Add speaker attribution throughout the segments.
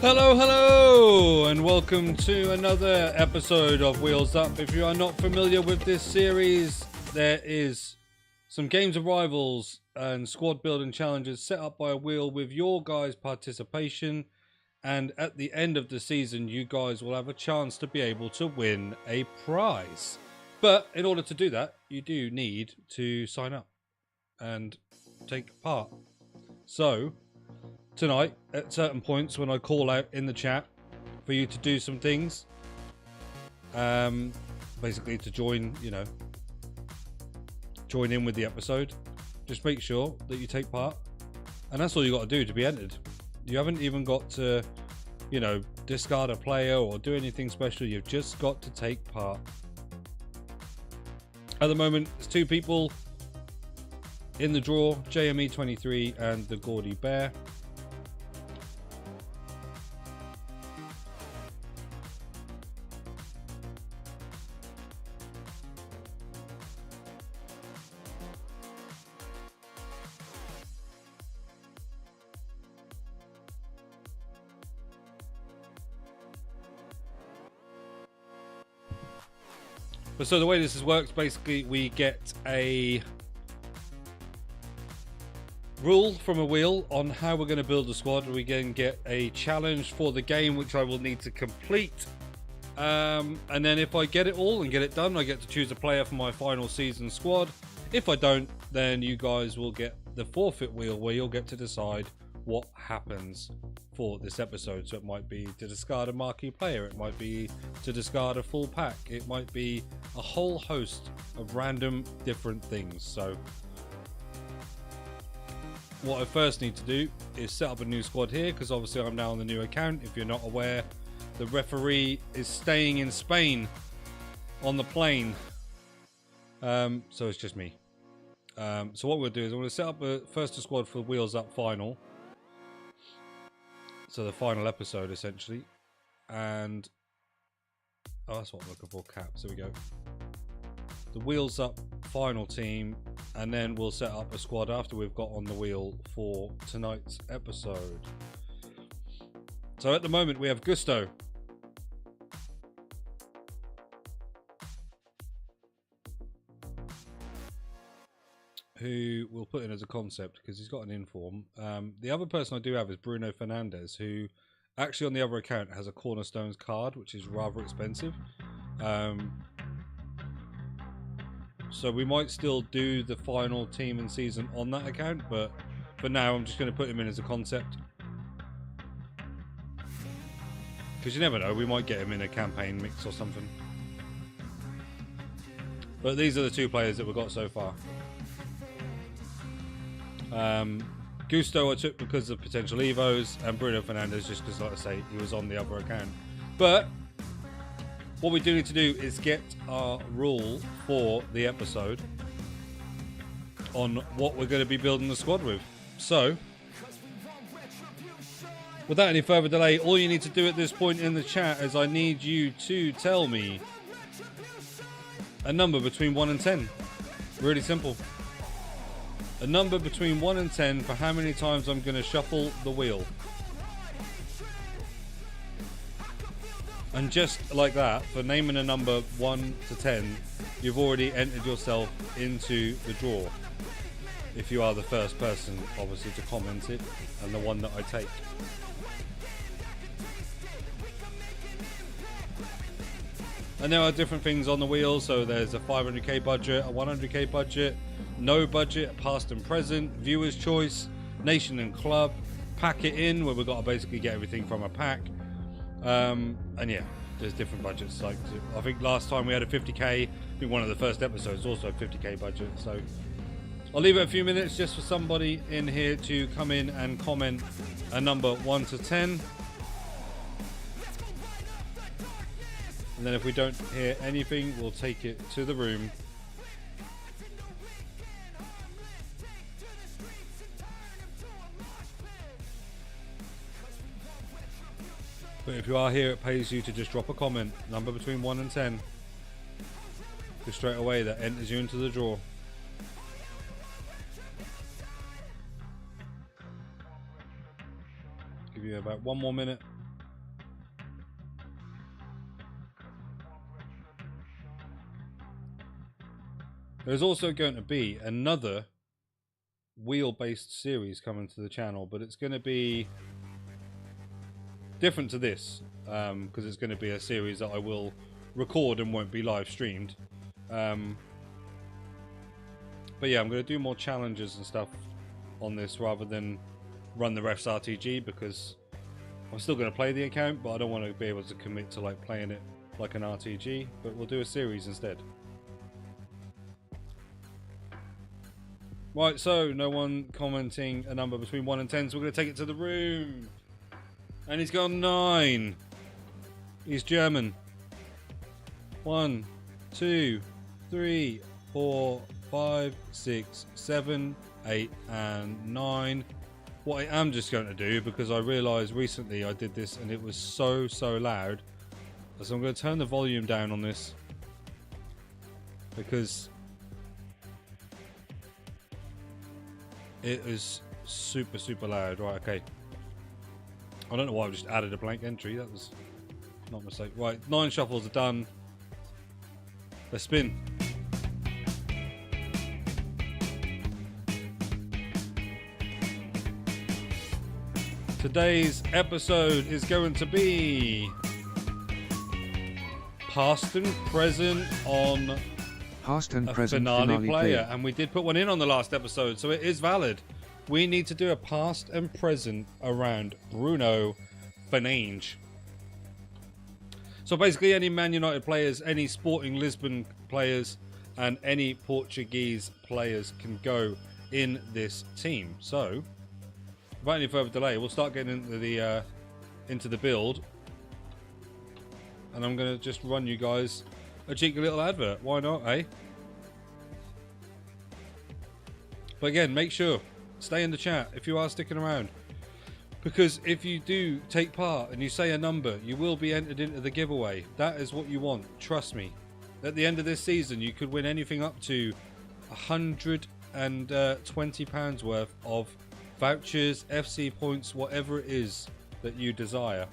Speaker 1: Hello, and welcome to another episode of Wheels Up. If you are not familiar with this series, there is some games of rivals and squad building challenges set up by a wheel with your guys' participation, and at the end of the season, you guys will have a chance to be able to win a prize. But in order to do that, you do need to sign up and take part. So tonight, at certain points when I call out in the chat for you to do some things, basically to join in with the episode, just make sure that you take part, and that's all you got to do to be entered. You haven't even got to, discard a player or do anything special. You've just got to take part. At the moment, there's two people in the draw, JME23 and the Gaudy Bear. But so the way this works, basically we get a rule from a wheel on how we're going to build a squad. We can get a challenge for the game, which I will need to complete. And then if I get it all and get it done, I get to choose a player for my final season squad. If I don't, then you guys will get the forfeit wheel, where you'll get to decide what happens for this episode. So it might be to discard a marquee player, it might be to discard a full pack, it might be a whole host of random different things. So what I first need to do is set up a new squad here, because obviously I'm now on the new account. If you're not aware, the referee is staying in Spain on the plane, so it's just me. So what we'll do is I'm going to set up first a squad for Wheels Up Final. So the final episode, essentially. And that's what I'm looking for, caps. There we go. The Wheels Up final team, and then we'll set up a squad after we've got on the wheel for tonight's episode. So at the moment we have Gusto, who we'll put in as a concept because he's got an inform. The other person I do have is Bruno Fernandes, who actually on the other account has a Cornerstones card, which is rather expensive. So we might still do the final team and season on that account, but for now I'm just going to put him in as a concept. Because you never know, we might get him in a campaign mix or something. But these are the two players that we've got so far. Gusto I took because of potential Evos, and Bruno Fernandes just because, like I say, he was on the other account. But what we do need to do is get our rule for the episode on what we're going to be building the squad with. So without any further delay, all you need to do at this point in the chat is I need you to tell me a number between 1 and 10. Really simple. A number between 1 and 10 for how many times I'm going to shuffle the wheel. And just like that, for naming a number 1 to 10, you've already entered yourself into the draw. If you are the first person, obviously, to comment it, and the one that I take. And there are different things on the wheel, so there's a 500k budget, a 100k budget, no budget, past and present, viewer's choice, nation and club, pack it in, where we've got to basically get everything from a pack. And yeah, there's different budgets. Like, I think last time we had a 50k, I think one of the first episodes also had 50k budget. So I'll leave it a few minutes just for somebody in here to come in and comment a number 1 to 10. And then if we don't hear anything, we'll take it to the room. But if you are here, it pays you to just drop a comment, number between 1 and 10. Because straight away that enters you into the draw. Give you about 1 more minute There's also going to be another wheel-based series coming to the channel, but it's going to be different to this, because it's going to be a series that I will record and won't be live streamed. But yeah, I'm going to do more challenges and stuff on this rather than run the refs RTG, because I'm still going to play the account, but I don't want to be able to commit to like playing it like an RTG. But we'll do a series instead. Right, so no one commenting a number between 1 and 10, so we're going to take it to the room. And he's got 9. He's German. 1, 2, 3, 4, 5, 6, 7, 8, and 9. What I am just going to do, because I realised recently I did this and it was so loud, so I'm going to turn the volume down on this, because it is super loud. Right, okay. I don't know why I've just added a blank entry. That was not a mistake. Right, 9 shuffles are done. Let's spin. Today's episode is going to be past and present on
Speaker 2: Past and
Speaker 1: a
Speaker 2: present
Speaker 1: finale player, and we did put one in on the last episode, so it is valid. We need to do a past and present around Bruno Fernandes. So basically any Man United players, any Sporting Lisbon players, and any Portuguese players can go in this team. So without any further delay, we'll start getting into the build, and I'm going to just run you guys a cheeky little advert. Why not, eh? But again, make sure, stay in the chat if you are sticking around, because if you do take part and you say a number, you will be entered into the giveaway. That is what you want, trust me. At the end of this season, you could win anything up to £120 worth of vouchers, FC points, whatever it is that you desire.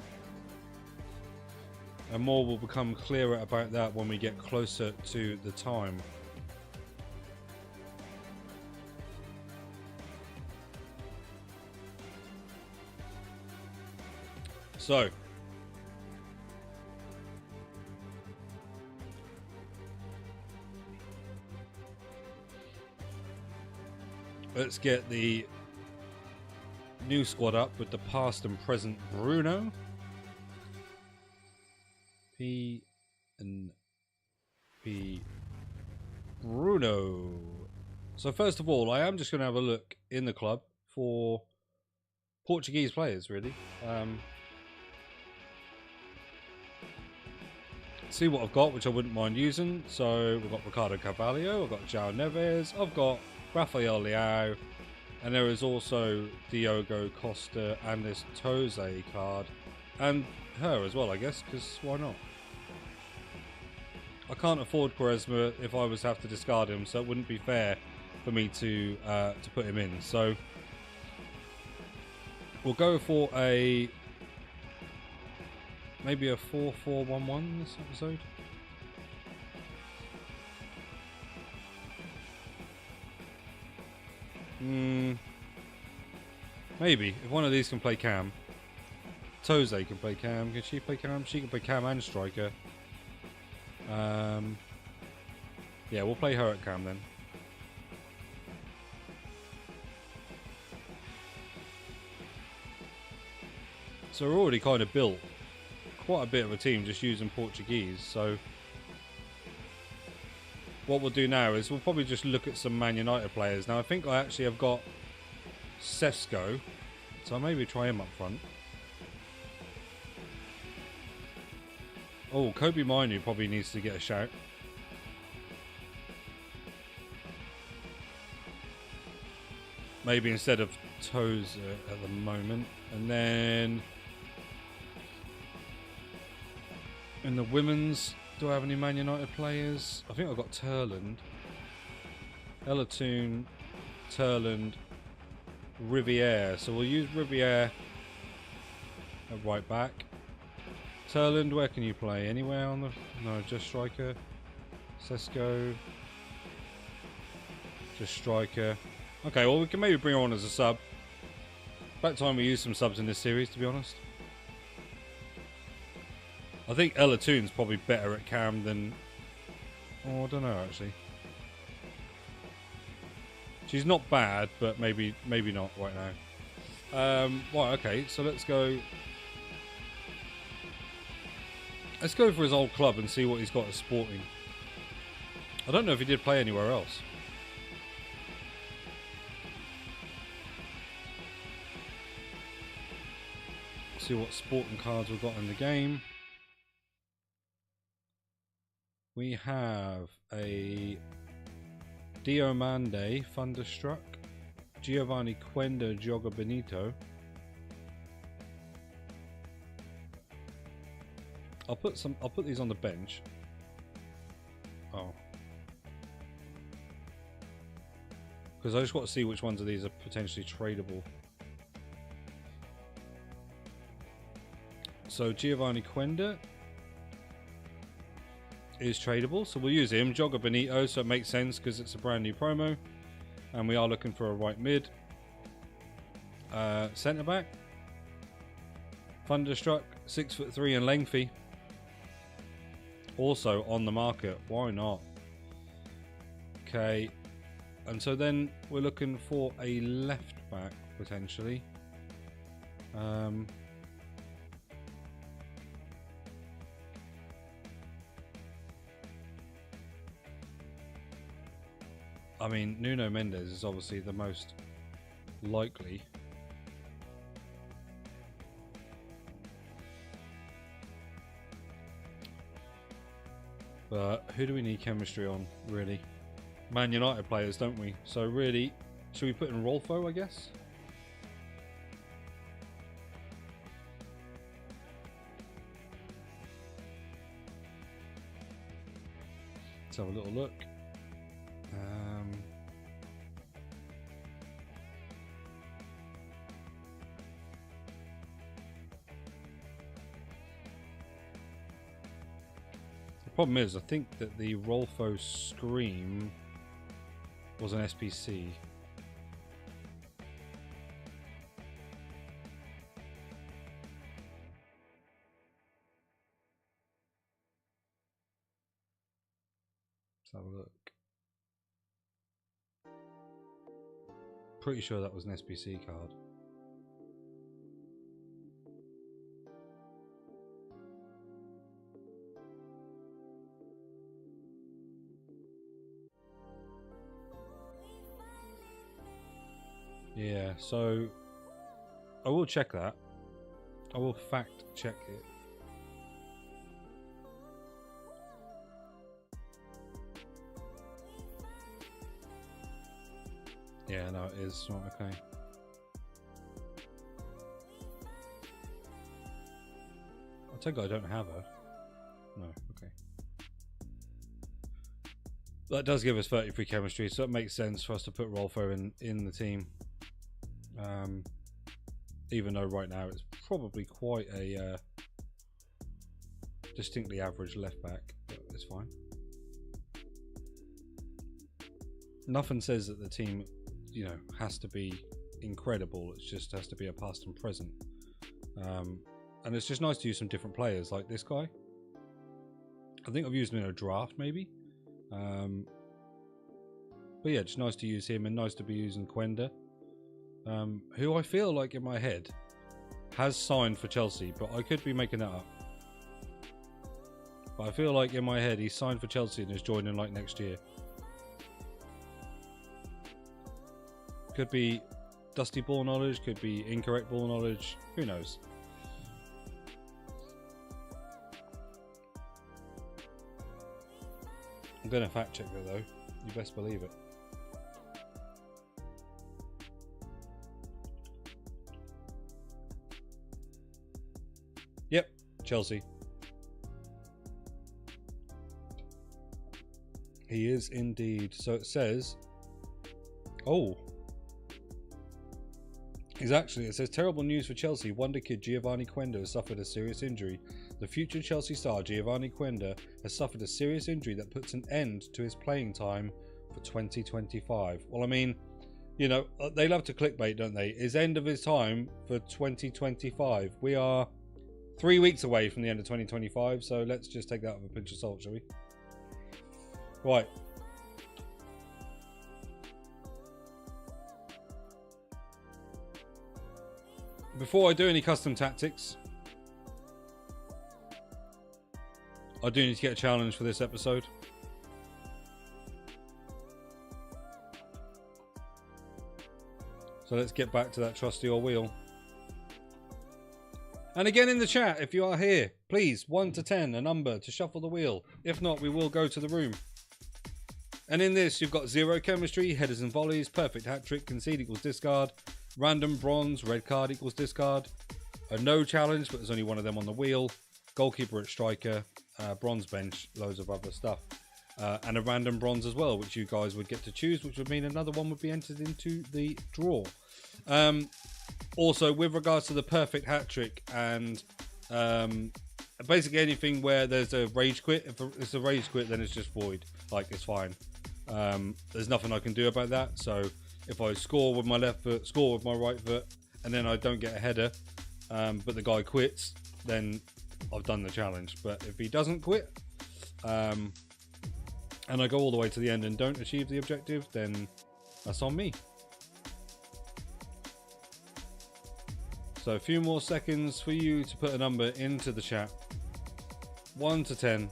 Speaker 1: And more will become clearer about that when we get closer to the time. So, let's get the new squad up with the past and present Bruno. P and P Bruno. So first of all, I am just going to have a look in the club for Portuguese players, really. See what I've got, which I wouldn't mind using. So we've got Ricardo Carvalho, I've got João Neves, I've got Rafael Leao, and there is also Diogo Costa and this Toze card, and her as well, I guess, because why not? I can't afford Quaresma if I was to have to discard him, so it wouldn't be fair for me to put him in. So we'll go for maybe a 4-4-1-1 this episode. Maybe if one of these can play cam. Toze can play cam. Can she play cam? She can play cam and striker. Yeah, we'll play her at cam then. So we're already kind of built quite a bit of a team just using Portuguese. So what we'll do now is we'll probably just look at some Man United players. Now I think I actually have got Sesko, so I'll maybe try him up front. Oh, Kobe Minu probably needs to get a shout. Maybe instead of Toes at the moment. And then in the women's, do I have any Man United players? I think I've got Turland, Elatoon, Turland, Riviere. So we'll use Riviere at right back. Turland, where can you play? Anywhere on the... No, just striker. Sesko. Just striker. Okay, well, we can maybe bring her on as a sub. About time we use some subs in this series, to be honest. I think Ella Toon's probably better at cam than... Oh, I don't know, actually. She's not bad, but maybe not right now. Right, okay, so let's go... Let's go for his old club and see what he's got at Sporting. I don't know if he did play anywhere else. See what Sporting cards we've got in the game. We have a Diomande, Thunderstruck, Giovanni Quenda, Jogger Benito. I'll put these on the bench. Oh. Because I just want to see which ones of these are potentially tradable. So Giovanni Quenda is tradable, so we'll use him. Jogger Benito, so it makes sense because it's a brand new promo. And we are looking for a right mid. Centre back. Thunderstruck, 6'3" and lengthy. Also on the market, why not? Okay, and so then we're looking for a left back potentially. I mean, Nuno Mendes is obviously the most likely. But who do we need chemistry on, really? Man United players, don't we? So really, should we put in Rolfo, I guess? Let's have a little look. The problem is, I think that the Rolfo Scream was an SPC. Let's have a look. Pretty sure that was an SPC card. Yeah, so I will check that. I will fact check it. Yeah, no, it is. Right, okay. I take it I don't have her. No, okay. That does give us 33 chemistry, so it makes sense for us to put Rolfo in the team. Even though right now it's probably quite a distinctly average left back, but it's fine. Nothing says that the team, you know, has to be incredible. It just has to be a past and present. And it's just nice to use some different players like this guy. I think I've used him in a draft maybe. But yeah, it's nice to use him and nice to be using Quenda. Who I feel like in my head has signed for Chelsea, but I could be making that up. But I feel like in my head he's signed for Chelsea and is joining like next year. Could be dusty ball knowledge, could be incorrect ball knowledge, who knows. I'm going to fact check that though, you best believe it. Yep, Chelsea. He is indeed. So it says, oh, it says terrible news for Chelsea. Wonder kid Giovanni Quenda has suffered a serious injury. The future Chelsea star Giovanni Quenda has suffered a serious injury that puts an end to his playing time for 2025. Well, I mean, you know, they love to clickbait, don't they? Is end of his time for 2025. We are 3 weeks away from the end of 2025, so let's just take that with a pinch of salt, shall we? Right. Before I do any custom tactics, I do need to get a challenge for this episode. So let's get back to that trusty old wheel. And again in the chat, if you are here, please, 1 to 10, a number to shuffle the wheel. If not, we will go to the room. And in this, you've got 0 chemistry, headers and volleys, perfect hat trick, concede equals discard, random bronze, red card equals discard, a no challenge, but there's only one of them on the wheel, goalkeeper at striker, bronze bench, loads of other stuff. And a random bronze as well, which you guys would get to choose, which would mean another one would be entered into the draw. Also, with regards to the perfect hat trick and basically anything where there's a rage quit, if it's a rage quit, then it's just void. Like, it's fine. There's nothing I can do about that. So if I score with my left foot, score with my right foot, and then I don't get a header, but the guy quits, then I've done the challenge. But if he doesn't quit, and I go all the way to the end and don't achieve the objective, then that's on me. So a few more seconds for you to put a number into the chat. 1 to 10.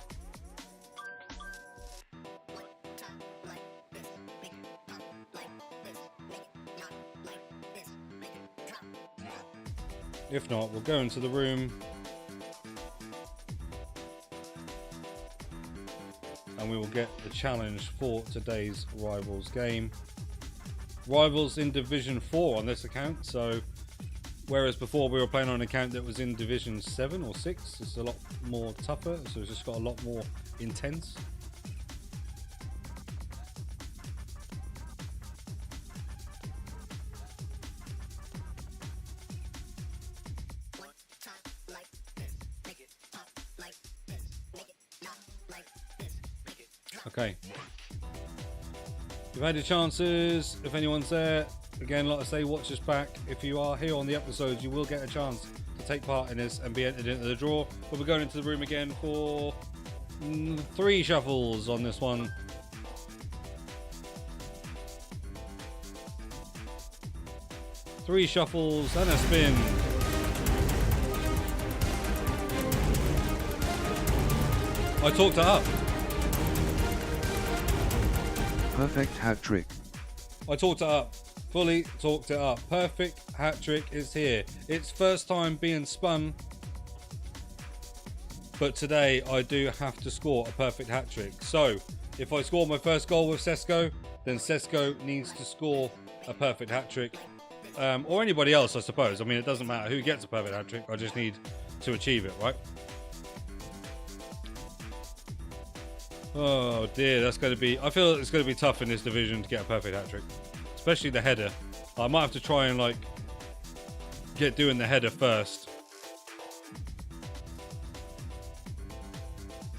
Speaker 1: If not, we'll go into the room and we will get the challenge for today's Rivals game. Rivals in Division 4 on this account, so whereas before we were playing on an account that was in Division 7 or 6, it's a lot more tougher, so it's just got a lot more intense. Okay. You've had your chances. If anyone's there, again, like I say, watch us back. If you are here on the episodes, you will get a chance to take part in this and be entered into the draw. But we're going into the room again for 3 shuffles on this one. Three shuffles and a spin. I talked it up.
Speaker 2: Perfect hat trick.
Speaker 1: I talked it up. Fully talked it up. Perfect hat trick is here. It's first time being spun. But today I do have to score a perfect hat trick. So if I score my first goal with Sesko, then Sesko needs to score a perfect hat trick. Or anybody else, I suppose. I mean, it doesn't matter who gets a perfect hat trick. I just need to achieve it, right? Oh dear, that's going to be... I feel it's going to be tough in this division to get a perfect hat trick. Especially the header. I might have to try and, like, get doing the header first.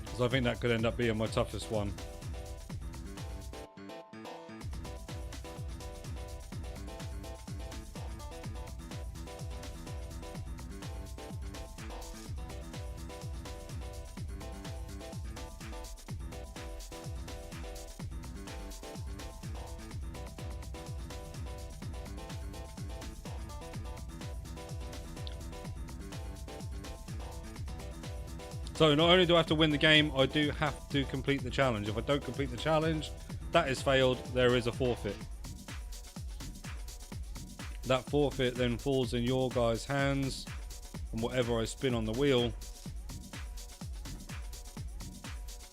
Speaker 1: Because I think that could end up being my toughest one. So not only do I have to win the game, I do have to complete the challenge. If I don't complete the challenge, that is failed. There is a forfeit. That forfeit then falls in your guys' hands. And whatever I spin on the wheel,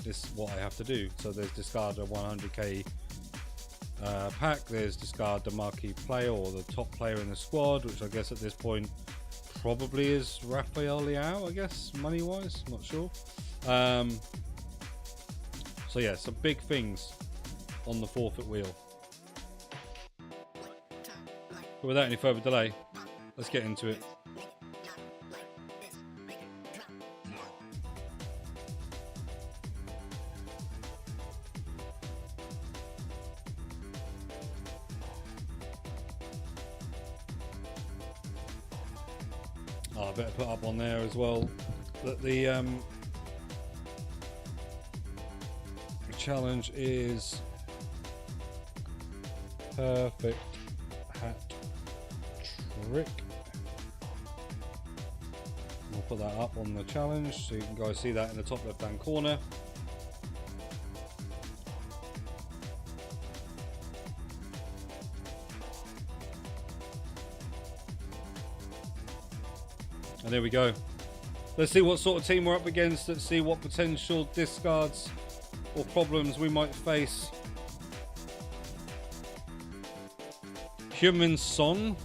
Speaker 1: this is what I have to do. So there's discard a 100k pack. There's discard the marquee player or the top player in the squad, which I guess at this point probably is Rafael Leao, I guess, money-wise. Not sure. So yeah, some big things on the forfeit wheel. But without any further delay, let's get into it. Oh, I better put up on there as well that the challenge is perfect hat trick. We'll put that up on the challenge so you can guys see that in the top left hand corner. And there we go. Let's see what sort of team we're up against. Let's see what potential discards or problems we might face. Heung-min Son.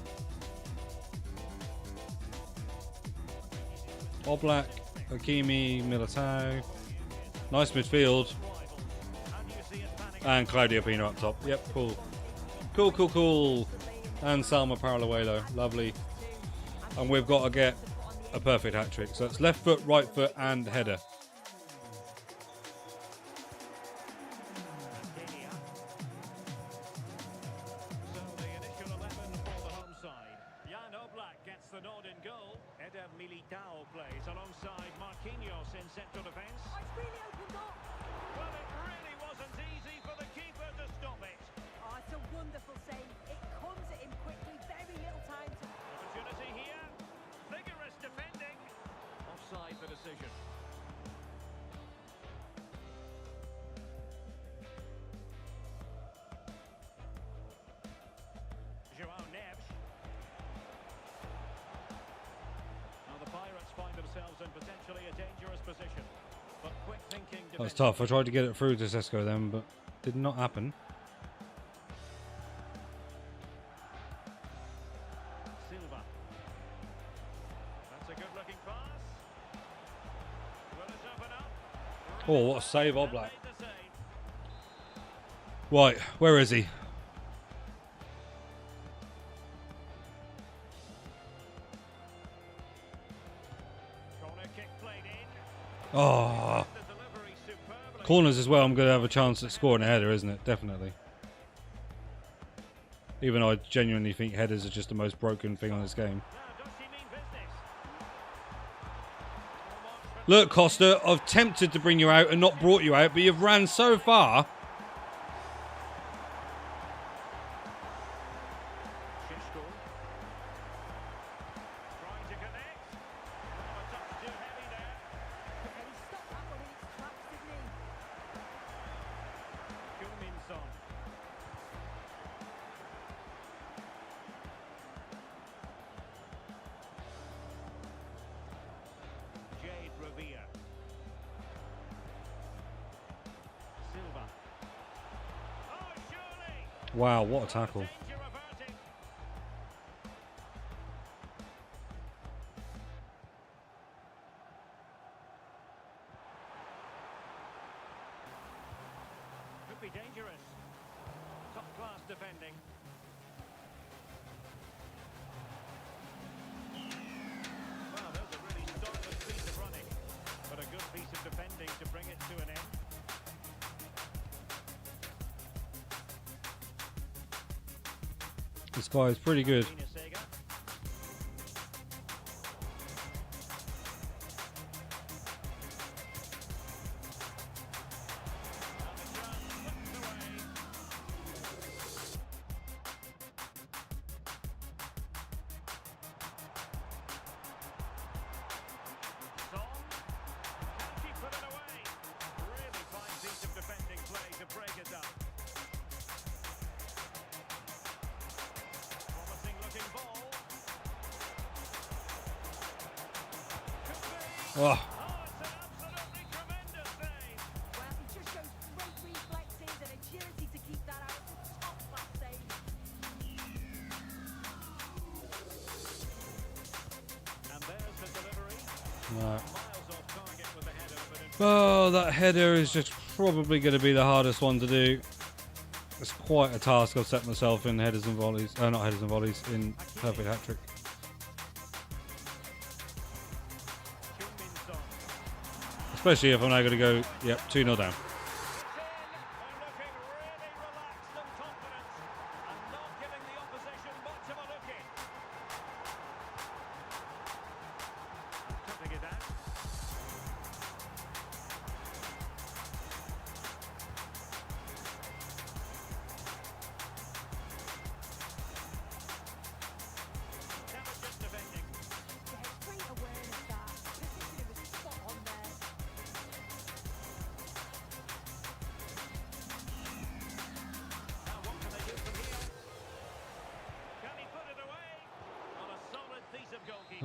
Speaker 1: Oblak, Hakimi, Militao. Nice midfield. And Claudio Pina up top. Yep, cool. Cool. And Salma Paralluelo. Lovely. And we've got to get a perfect hat trick. So it's left foot, right foot, and header.
Speaker 3: The nod in goal. Eder Militao plays alongside Marquinhos in central defence.
Speaker 4: Oh, it's really opened up.
Speaker 3: Well, it really wasn't easy for the keeper to stop it.
Speaker 4: Oh, it's a wonderful save. It comes at him quickly, very little time to...
Speaker 3: Opportunity here. Vigorous defending. Offside the decision. João Neves. The Pirates find themselves in potentially a dangerous position. But quick thinking.
Speaker 1: That was tough. I tried to get it through to Sesko then, but did not happen.
Speaker 3: Silva. That's a good looking pass. Will it open up?
Speaker 1: Oh, what a save, Oblak.
Speaker 3: Made the save.
Speaker 1: Right, where is he?
Speaker 3: Corner kick played in.
Speaker 1: Oh,
Speaker 3: The delivery superbly.
Speaker 1: corners as well. I'm going to have a chance at scoring a header, isn't it? Definitely. Even though I genuinely think headers are just the most broken thing on this game.
Speaker 3: Now, does she mean business?
Speaker 1: Look, Costa, I've tempted to bring you out and not brought you out, but you've ran so far.
Speaker 3: Shishko. Trying to connect. Oh, a touch too heavy there.
Speaker 4: And he stopped that one in its tracks, didn't he?
Speaker 3: Heung-min Son. Jade Revere. Silva. Oh, surely.
Speaker 1: Wow, what a tackle.
Speaker 3: Danger averted. Could be dangerous. Top class defending. Well, there's a really stylish piece of running, but a good piece of defending to bring it to an end.
Speaker 1: This guy is pretty good.
Speaker 3: Ina Sega.
Speaker 1: Oh,
Speaker 4: Well, he just shows great reflexes and agility to keep that out. Top class save.
Speaker 3: And there's the delivery.
Speaker 1: no.
Speaker 3: Miles off target with the header, but in
Speaker 1: Oh, that header is just probably going to be the hardest one to do. It's quite a task I've set myself in headers and volleys. Not headers and volleys, in perfect hat trick.
Speaker 3: Heung-min Son.
Speaker 1: Especially if I'm now going to go, yep, 2-0 down.
Speaker 3: They're looking really relaxed and confident and not giving the opposition much of a look in.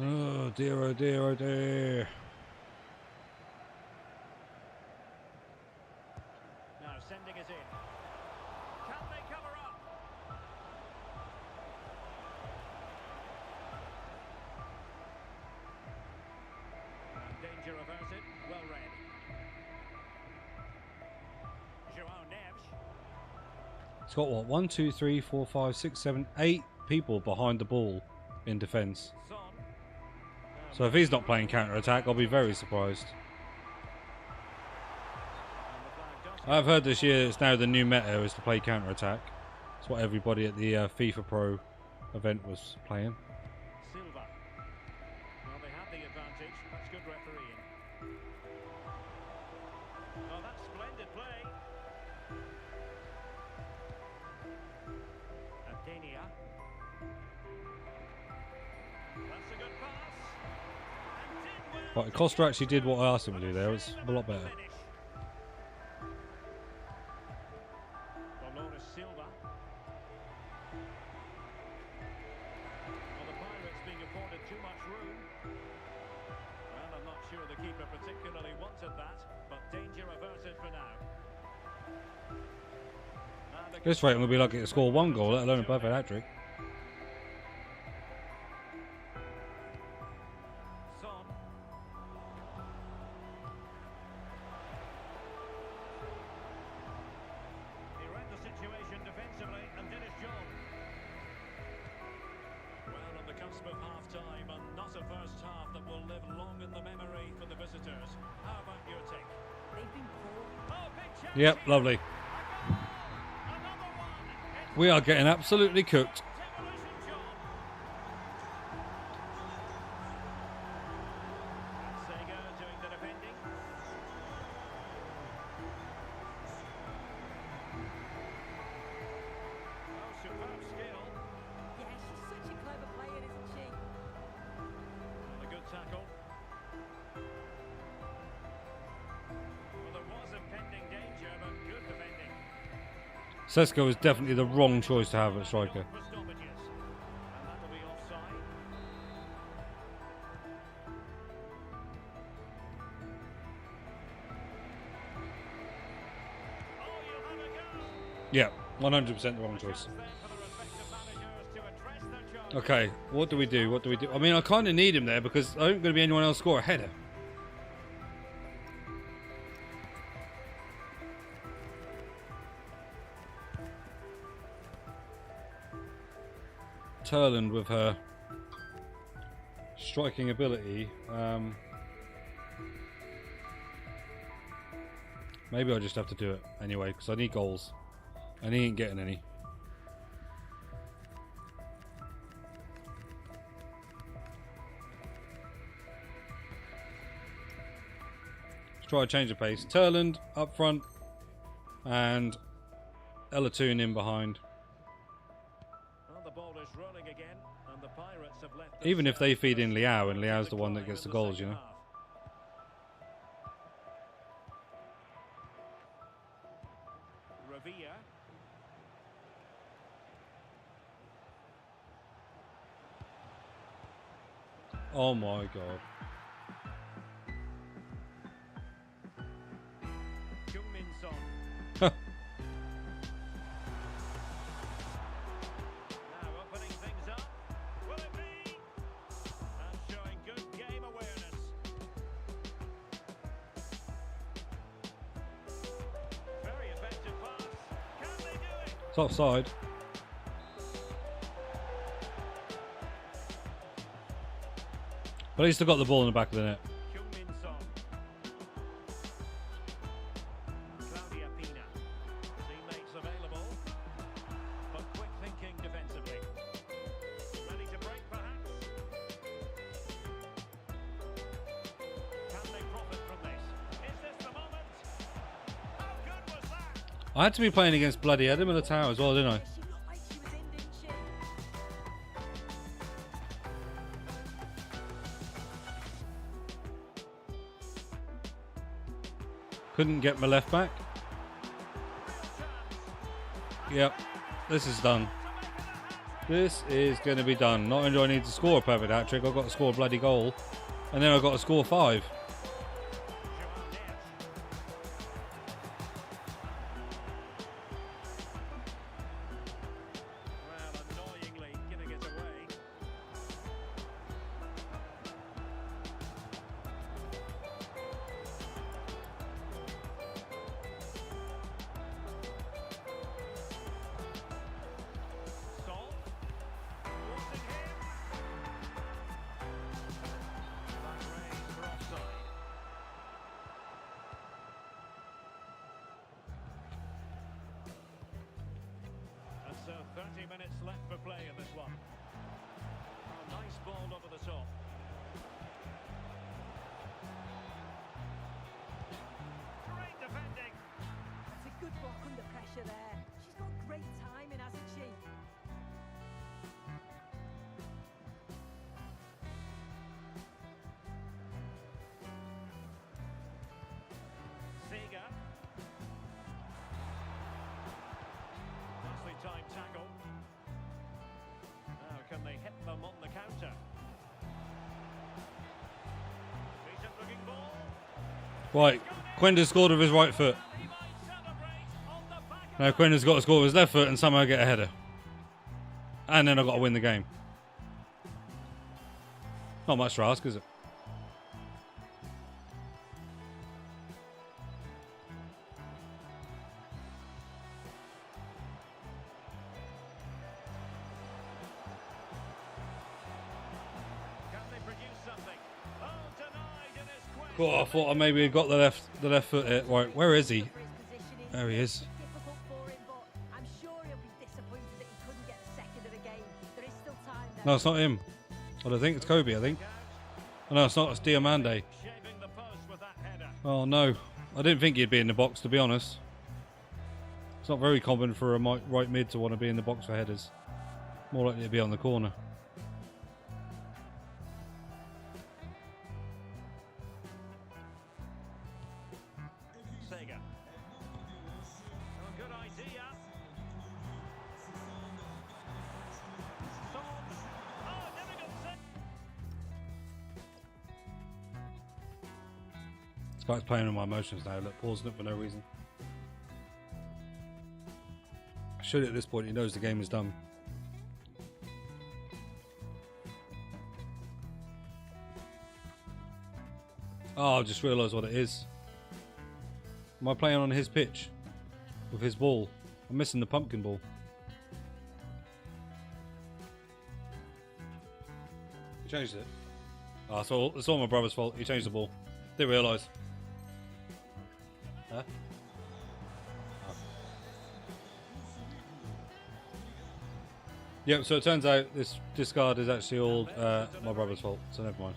Speaker 1: Oh dear, oh dear, oh dear.
Speaker 3: Now sending it in. Can they cover up? And danger averted. Well read. Joao Neves.
Speaker 1: It's got what? 1, 2, 3, 4, 5, 6, 7, 8 people behind the ball in defence.
Speaker 3: Son.
Speaker 1: So if he's not playing counter-attack, I'll be very surprised.
Speaker 3: And the flag does
Speaker 1: I've heard this year it's now the new meta is to play counter-attack. It's what everybody at the FIFA Pro event was playing.
Speaker 3: Silva. Well, they have the advantage. That's good refereeing. Oh, that's splendid play. Adenia. That's a good pass. And did well.
Speaker 1: Right, Costa actually did what I asked him to do there. It was a lot better.
Speaker 3: Finish. Dolores Silva. Well, the Pirates being afforded too much room. Well, I'm not sure the keeper particularly wanted that, but danger averted for now. And a
Speaker 1: This rate, I'm going to be lucky to score 1 goal, let alone a perfect hat-trick.
Speaker 3: Son. He read the situation defensively and did his job. Well, on the cusp of half-time, and not a first half that will live long in the memory for the visitors. How about your take?
Speaker 4: They've been poor.
Speaker 3: Oh, big chance
Speaker 1: Yep,
Speaker 3: here.
Speaker 1: lovely.
Speaker 3: A goal. Another one. It's
Speaker 1: We are getting absolutely cooked.
Speaker 3: demolition job. And Sega doing the defending. Oh, superb skill.
Speaker 4: Yeah, she's such a clever player, isn't she?
Speaker 3: And a good tackle. Well, there was impending danger, but good defending.
Speaker 1: Sesko is definitely the wrong choice to have at striker.
Speaker 3: For stoppages. And that'll be offside. Oh, you'll have a go.
Speaker 1: Yeah, 100% the wrong choice.
Speaker 3: Chance then for the respective managers to address their charge.
Speaker 1: Okay, what do we do? What do we do? I mean, I kind of need him there because I ain't going to be anyone else score a header. Turland with her striking ability. Maybe I'll just have to do it anyway because I need goals and he ain't getting any. Let's try a change of pace. Turland up front and Elatoon in behind.
Speaker 3: Well, the ball is rolling again, and the Pirates have left
Speaker 1: Even if they
Speaker 3: themselves
Speaker 1: feed in Liao, and
Speaker 3: with
Speaker 1: Liao's the
Speaker 3: decline
Speaker 1: one that gets
Speaker 3: in
Speaker 1: the goals, you
Speaker 3: second
Speaker 1: know.
Speaker 3: half. Revilla.
Speaker 1: Oh my god.
Speaker 3: Jung-Min Son.
Speaker 1: Huh.
Speaker 3: Now opening things up. Will it be? And showing good game awareness. Very effective pass. Can they do it?
Speaker 1: It's offside. But he's still got the ball in the back of the net.
Speaker 3: Jung-Min Son. Claudia Pina. Teammates available. But quick thinking defensively. Ready to break perhaps? Can they profit from this? Is this the moment? How good was that?
Speaker 1: I had to be playing against bloody Adam Militao as well, didn't I?
Speaker 4: She looked like she was in, didn't she?
Speaker 1: Couldn't get my left back. Yep, this is done. This is going to be done. Not only do I need to score a perfect hat trick, I've got to score a bloody goal. And then I've got to score 5.
Speaker 3: Well, annoyingly giving it away. Sol. Forcing him. That raised for offside. And so 30 minutes left for play in this one. Oh, nice ball over the top. Great defending.
Speaker 4: That's a good block under pressure there. She's got great timing, hasn't she?
Speaker 3: Sega. Nicely timed tackle. Now can they hit them on the counter? Decent looking ball.
Speaker 1: Right, Quenda's scored with his right foot.
Speaker 3: He might celebrate on the back of
Speaker 1: Now Quenda's got to score with his left foot and somehow get a header. And then I've got to win the game. Not much to ask, is it?
Speaker 3: Can they produce something? Oh, denied in his quest.
Speaker 1: Oh, I thought I maybe got the left foot hit. Right, where is he?
Speaker 4: For his positioning.
Speaker 1: There he is.
Speaker 4: Difficult for him, but I'm sure he'll be disappointed that he couldn't get the second of the game. There is still time there.
Speaker 1: No, it's not him. I don't think it's Kobe, I think. Oh, no, it's not. It's Diamande.
Speaker 3: Shaving the post with that header.
Speaker 1: Oh, no. I didn't think he'd be in the box, to be honest. It's not very common for a right mid to want to be in the box for headers. More likely to be on the corner.
Speaker 3: Sega. Oh, good idea. Son. Oh, difficult set.
Speaker 1: This guy's playing on my emotions now. Look, pausing it for no reason. Surely at this point he knows the game is done. Oh, I just realised what it is. Am I playing on his pitch? With his ball? I'm missing the pumpkin ball. He changed it. Oh, it's all my brother's fault. He changed the ball. Didn't realise. Huh? Oh. Yep, so it turns out this discard is actually all my brother's fault, so never mind.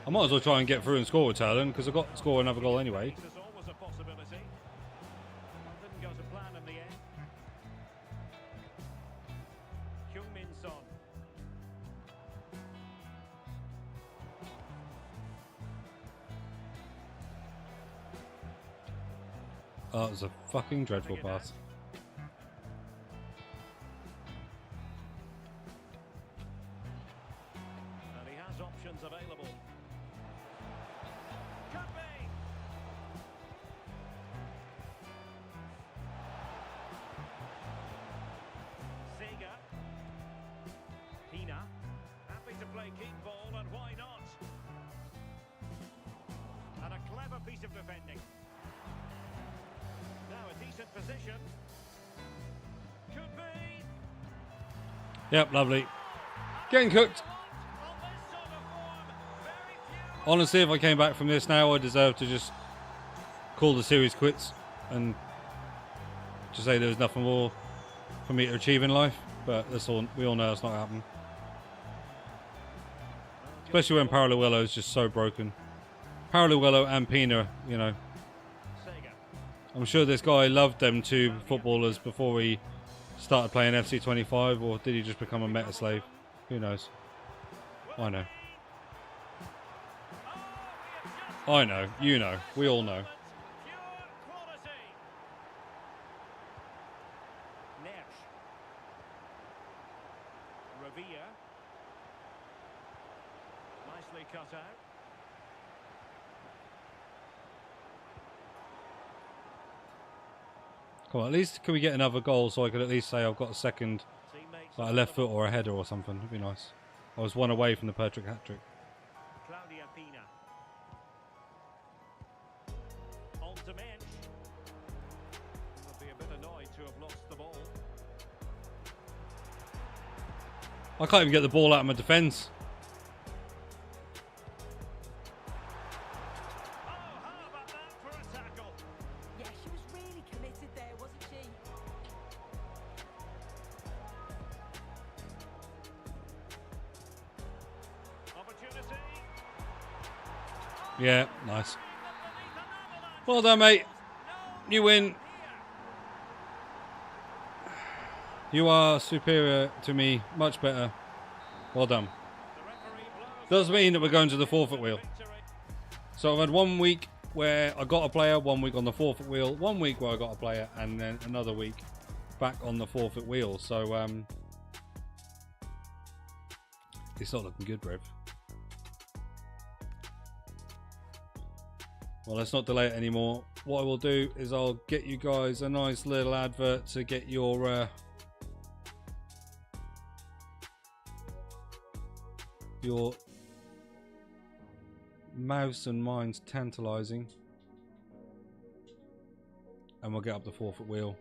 Speaker 1: I might as well try and get through and score with Talon, because I've got to score another goal anyway.
Speaker 3: There's always a possibility. Didn't go to plan in the end. Heung-min Son.
Speaker 1: Oh, it was a fucking dreadful pass.
Speaker 3: And he has options available. Could be. Sega. Hina. Happy to play keep ball, and why not? And a clever piece of defending. Now a decent position. Could be.
Speaker 1: Yep, lovely. Getting cooked.
Speaker 3: On this sort of form, very few.
Speaker 1: Honestly, if I came back from this now, I deserve to just call the series quits and just say there was nothing more for me to achieve in life. But that's all. We all know that's not happening. Especially when Parallel is just so broken. Parallel and Pina, you know.
Speaker 3: Sega.
Speaker 1: I'm sure this guy loved them two footballers before he started playing FC25, or did he just become a meta slave? Who knows? I know. I know. You know. We all know.
Speaker 3: Pure quality. out.
Speaker 1: Come on, at least can we get another goal so I could at least say I've got a second,
Speaker 3: Teammates
Speaker 1: like a left foot or a header or something. It'd be nice. I was one away from the Patrick hat-trick.
Speaker 3: Claudia Pina. On to Mensch. Would be a bit annoyed to have lost the ball.
Speaker 1: I can't even get the ball out of my defence.
Speaker 3: Oh, how about that for a tackle?
Speaker 4: Yeah, she was really committed there, wasn't she?
Speaker 3: Opportunity.
Speaker 1: Yeah, nice. Well done, mate. You win. You are superior to me. Much better. Well done. Does mean that we're going to the forfeit wheel. So I've had 1 week where I got a player, 1 week on the forfeit wheel, 1 week where I got a player, and then another week back on the forfeit wheel. So it's not looking good, Brev. Well, let's not delay it anymore. What I will do is I'll get you guys a nice little advert to get your mouths and minds tantalizing, and we'll get up the forfeit wheel.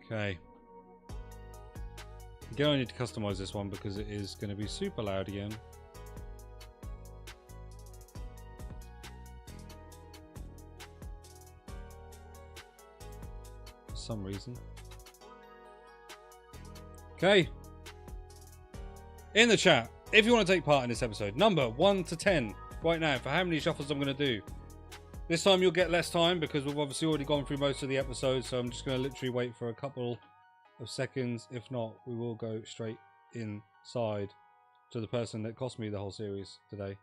Speaker 1: Okay. Again, I need to customize this one because it is going to be super loud again. For some reason. Okay. In the chat, if you want to take part in this episode, number 1 to 10 right now for how many shuffles I'm going to do. This time you'll get less time because we've obviously already gone through most of the episodes, so I'm just going to literally wait for a couple of seconds. If not, we will go straight inside to the person that cost me the whole series today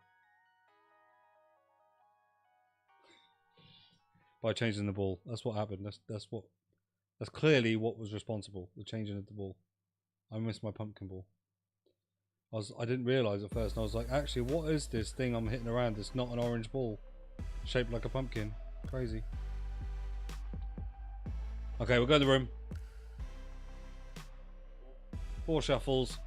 Speaker 1: by changing the ball. That's what happened. That's clearly what was responsible, the changing of the ball. I missed my pumpkin ball. I didn't realise at first, and I was like, actually, what is this thing I'm hitting around? It's not an orange ball shaped like a pumpkin. Crazy. Okay, we'll go to the room. 4 shuffles.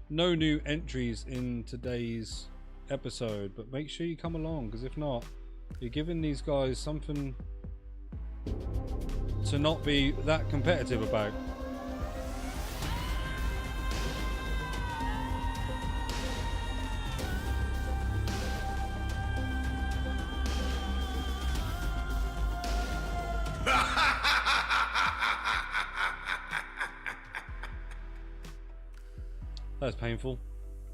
Speaker 1: No new entries in today's episode, but make sure you come along, because if not, you're giving these guys something to not be that competitive about. That's painful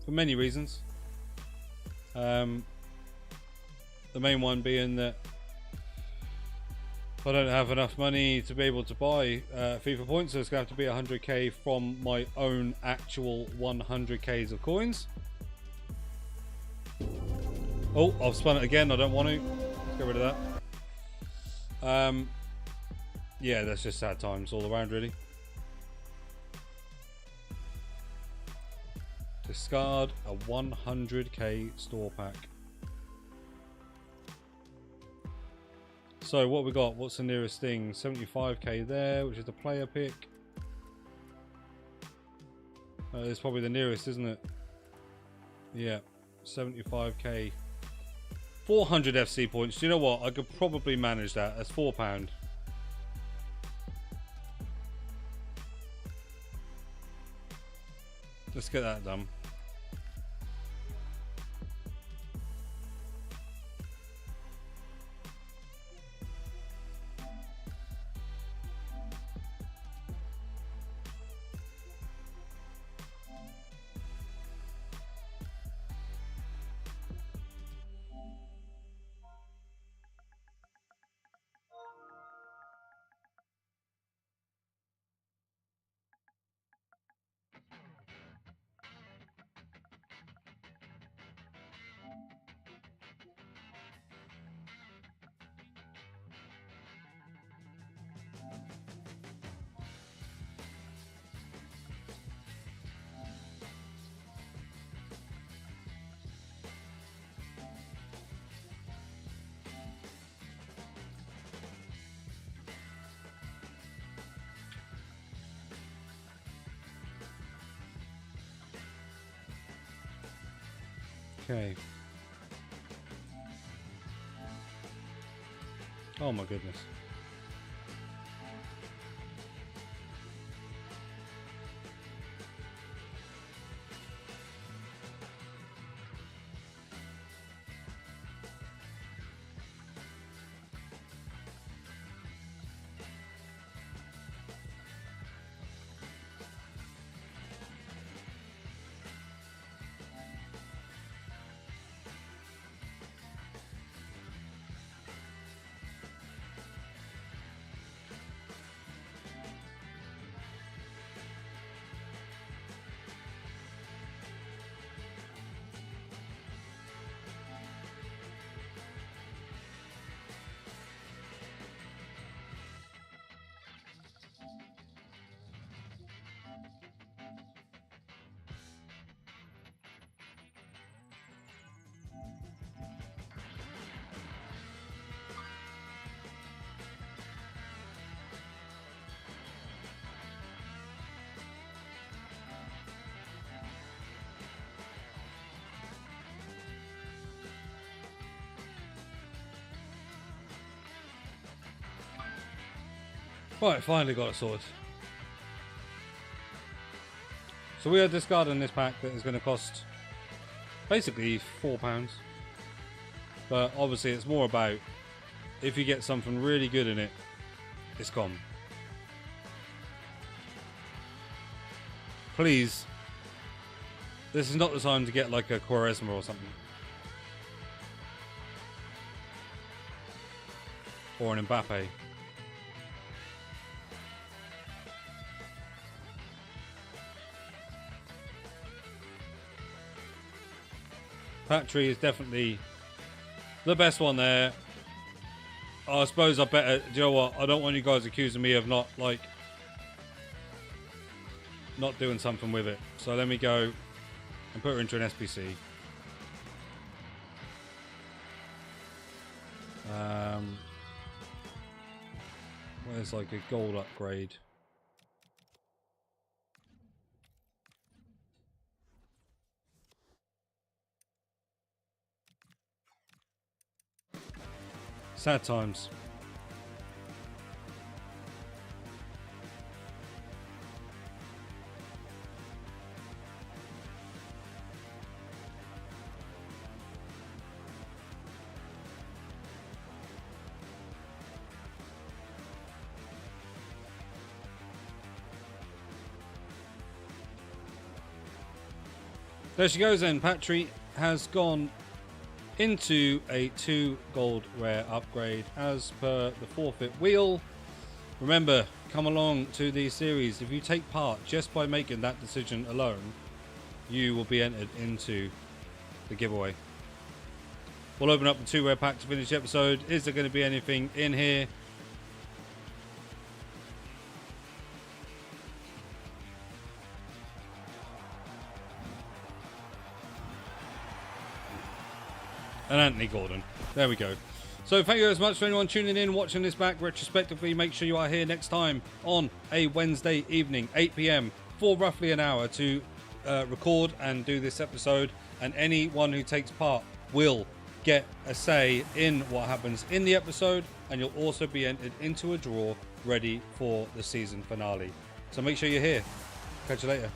Speaker 1: for many reasons. The main one being that I don't have enough money to be able to buy FIFA points, so it's going to have to be 100k from my own actual 100k's of coins. Oh, I've spun it again. I don't want to. Let's get rid of that. Yeah, that's just sad times all around, really. Discard a 100k store pack. So what we got? What's the nearest thing? 75k there, which is the player pick. It's probably the nearest, isn't it? Yeah, 75k. 400 FC points. Do you know what? I could probably manage that. That's £4. Let's get that done. Okay. Oh my goodness. Right, finally got it sorted. So we are discarding this pack that is going to cost basically £4. But obviously it's more about if you get something really good in it, it's gone. Please, this is not the time to get like a Quaresma or something. Or an Mbappe. Patry is definitely the best one there. I suppose I better, do you know what? I don't want you guys accusing me of not doing something with it. So let me go and put her into an SPC. Where's like a gold upgrade? Sad times. There she goes then. Patry has gone into a 2 gold rare upgrade as per the forfeit wheel. Remember, come along to these series. If you take part just by making that decision alone, you will be entered into the giveaway. We'll open up the 2 rare pack to finish the episode. Is there going to be anything in here? And Anthony Gordon. There we go. So thank you as much for anyone tuning in, watching this back retrospectively. Make sure you are here next time on a Wednesday evening, 8 PM, for roughly an hour to record and do this episode. And anyone who takes part will get a say in what happens in the episode. And you'll also be entered into a draw ready for the season finale. So make sure you're here. Catch you later.